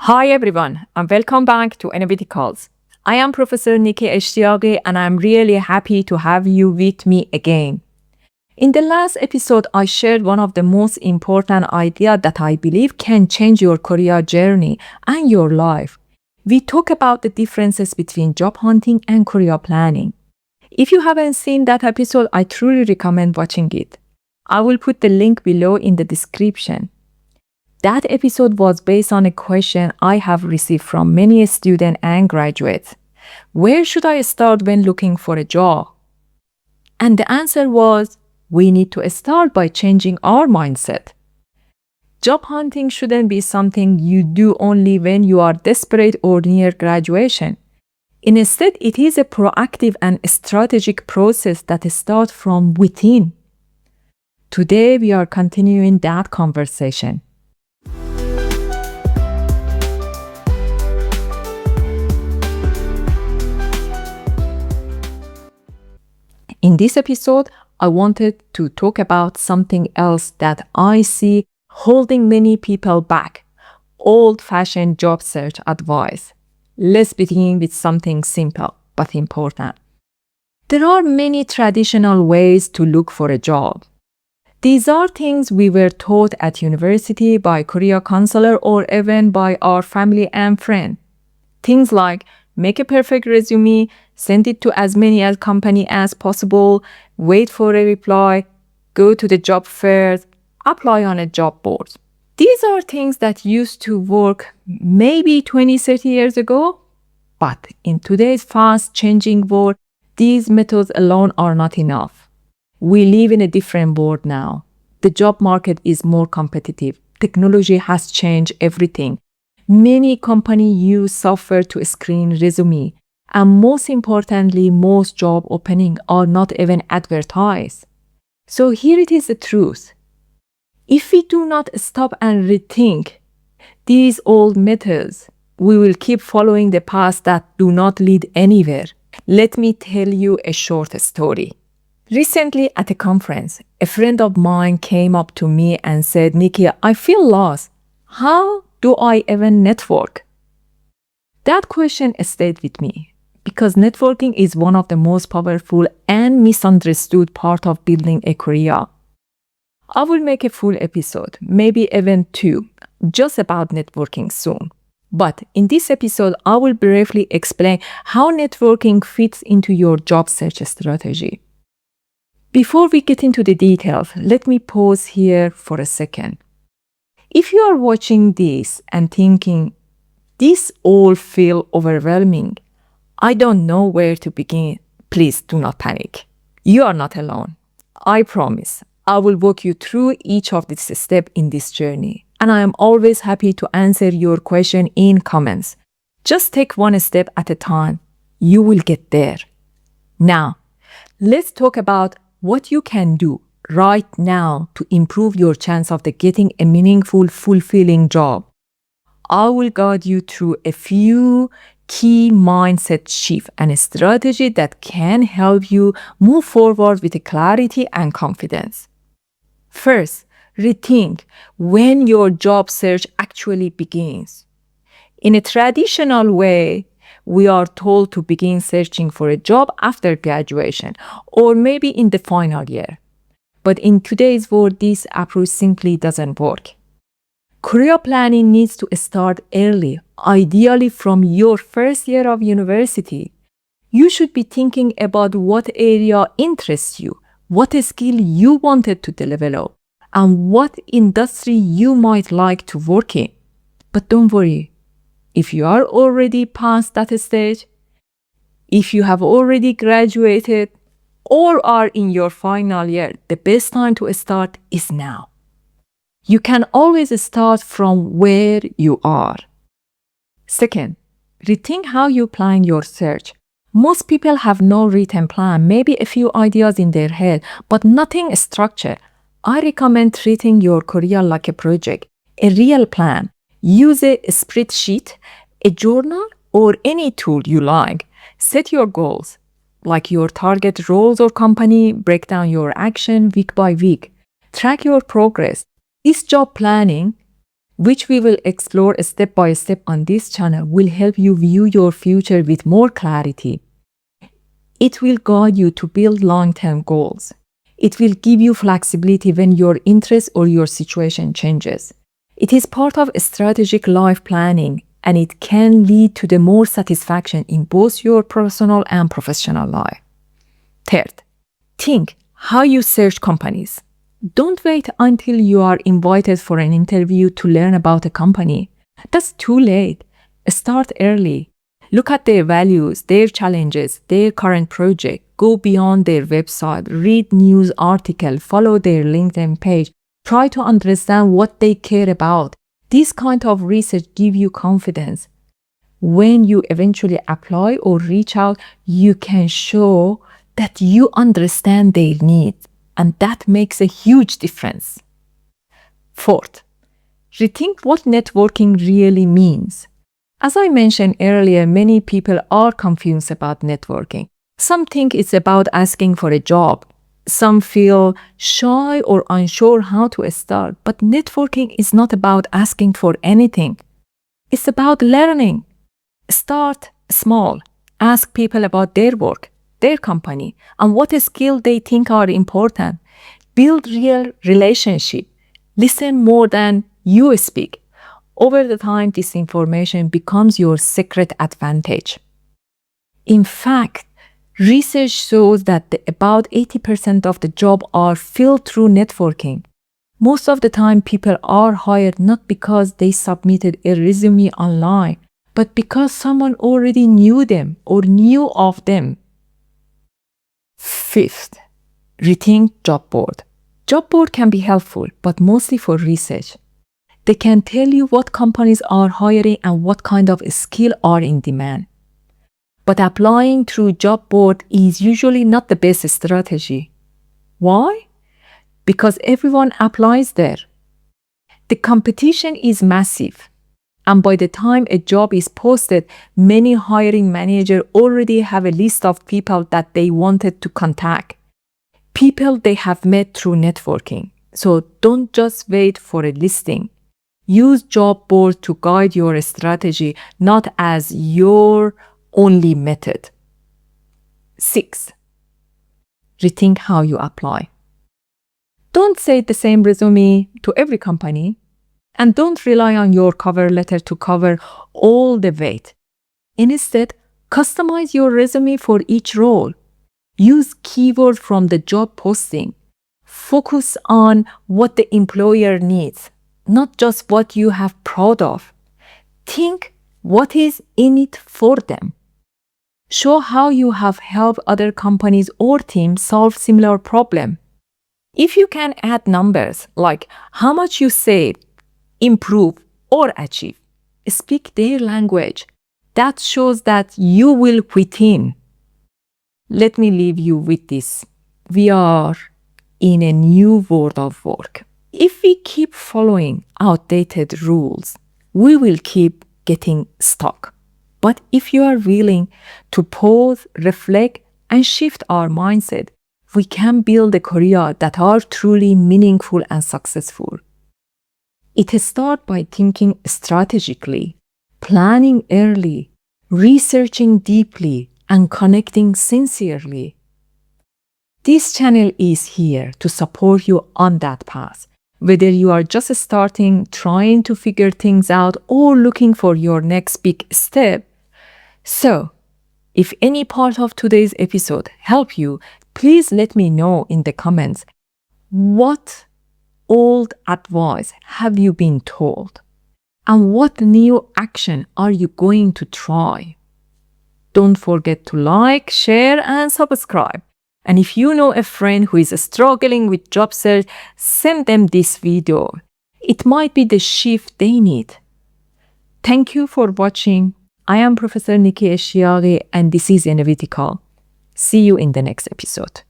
Hi everyone, and welcome back to Innovaticalls. I am Professor Nikki Eshtiaghi, and I'm really happy to have you with me again. In the last episode, I shared one of the most important ideas that I believe can change your career journey and your life. We talk about the differences between job hunting and career planning. If you haven't seen that episode, I truly recommend watching it. I will put the link below in the description. That episode was based on a question I have received from many students and graduates. Where should I start when looking for a job? And the answer was, we need to start by changing our mindset. Job hunting shouldn't be something you do only when you are desperate or near graduation. Instead, it is a proactive and strategic process that starts from within. Today, we are continuing that conversation. In this episode, I wanted to talk about something else that I see holding many people back: old-fashioned job search advice. Let's begin with something simple but important. There are many traditional ways to look for a job. These are things we were taught at university by career counselor or even by our family and friends. Things like make a perfect resume, send it to as many companies as possible, wait for a reply, go to the job fairs, apply on a job board. These are things that used to work maybe 20, 30 years ago, but in today's fast-changing world, these methods alone are not enough. We live in a different world now. The job market is more competitive. Technology has changed everything. Many companies use software to screen resumes, and most importantly, most job openings are not even advertised. So here it is the truth. If we do not stop and rethink these old methods, we will keep following the paths that do not lead anywhere. Let me tell you a short story. Recently at a conference, a friend of mine came up to me and said, "Nikki, I feel lost. How do I even network?" That question stayed with me because networking is one of the most powerful and misunderstood parts of building a career. I will make a full episode, maybe even two, just about networking soon. But in this episode, I will briefly explain how networking fits into your job search strategy. Before we get into the details, let me pause here for a second. If you are watching this and thinking, this all feels overwhelming, I don't know where to begin, please do not panic. You are not alone. I promise. I will walk you through each of these steps in this journey, and I am always happy to answer your question in comments. Just take one step at a time. You will get there. Now, let's talk about what you can do right now to improve your chance of getting a meaningful, fulfilling job. I will guide you through a few key mindset shifts and strategy that can help you move forward with clarity and confidence. First, rethink when your job search actually begins. In a traditional way, we are told to begin searching for a job after graduation or maybe in the final year. But in today's world, this approach simply doesn't work. Career planning needs to start early, ideally from your first year of university. You should be thinking about what area interests you, what skill you wanted to develop, and what industry you might like to work in. But don't worry, if you are already past that stage, if you have already graduated, or are in your final year, the best time to start is now. You can always start from where you are. Second, rethink how you plan your search. Most people have no written plan, maybe a few ideas in their head, but nothing structured. I recommend treating your career like a project, a real plan. Use a spreadsheet, a journal, or any tool you like. Set your goals, like your target roles or company, break down your action week by week. Track your progress. This job planning which we will explore step by step on this channel, will help you view your future with more clarity. It will guide you to build long-term goals. It will give you flexibility when your interest or your situation changes. It is part of strategic life planning, and it can lead to the more satisfaction in both your personal and professional life. Third, think how you search companies. Don't wait until you are invited for an interview to learn about a company. That's too late. Start early. Look at their values, their challenges, their current project. Go beyond their website, read news articles, follow their LinkedIn page. Try to understand what they care about. This kind of research gives you confidence. When you eventually apply or reach out, you can show that you understand their needs, and that makes a huge difference. Fourth, rethink what networking really means. As I mentioned earlier, many people are confused about networking. Some think it's about asking for a job. Some feel shy or unsure how to start, but networking is not about asking for anything. It's about learning. Start small. Ask people about their work, their company, and what skill they think are important. Build real relationship. Listen more than you speak. Over the time, this information becomes your secret advantage. In fact, research shows that about 80% of the jobs are filled through networking. Most of the time, people are hired not because they submitted a resume online, but because someone already knew them or knew of them. Fifth, rethink job board. Job board can be helpful, but mostly for research. They can tell you what companies are hiring and what kind of skill are in demand. But applying through job board is usually not the best strategy. Why? Because everyone applies there. The competition is massive. And by the time a job is posted, many hiring managers already have a list of people that they wanted to contact. People they have met through networking. So don't just wait for a listing. Use job board to guide your strategy, not as your only method. 6. Rethink how you apply. Don't send the same resume to every company, and don't rely on your cover letter to cover all the weight. Instead, customize your resume for each role. Use keywords from the job posting. Focus on what the employer needs, not just what you have proud of. Think what is in it for them. Show how you have helped other companies or teams solve similar problems. If you can add numbers like how much you saved, improve, or achieve, speak their language. That shows that you will quit in. Let me leave you with this. We are in a new world of work. If we keep following outdated rules, we will keep getting stuck. But if you are willing to pause, reflect, and shift our mindset, we can build a career that are truly meaningful and successful. It starts by thinking strategically, planning early, researching deeply, and connecting sincerely. This channel is here to support you on that path. Whether you are just starting, trying to figure things out, or looking for your next big step. So, if any part of today's episode helped you, please let me know in the comments. What old advice have you been told? And what new action are you going to try? Don't forget to like, share, and subscribe. And if you know a friend who is struggling with job search, send them this video. It might be the shift they need. Thank you for watching. I am Professor Nikki Eshiaghi, and this is Innovaticalls. See you in the next episode.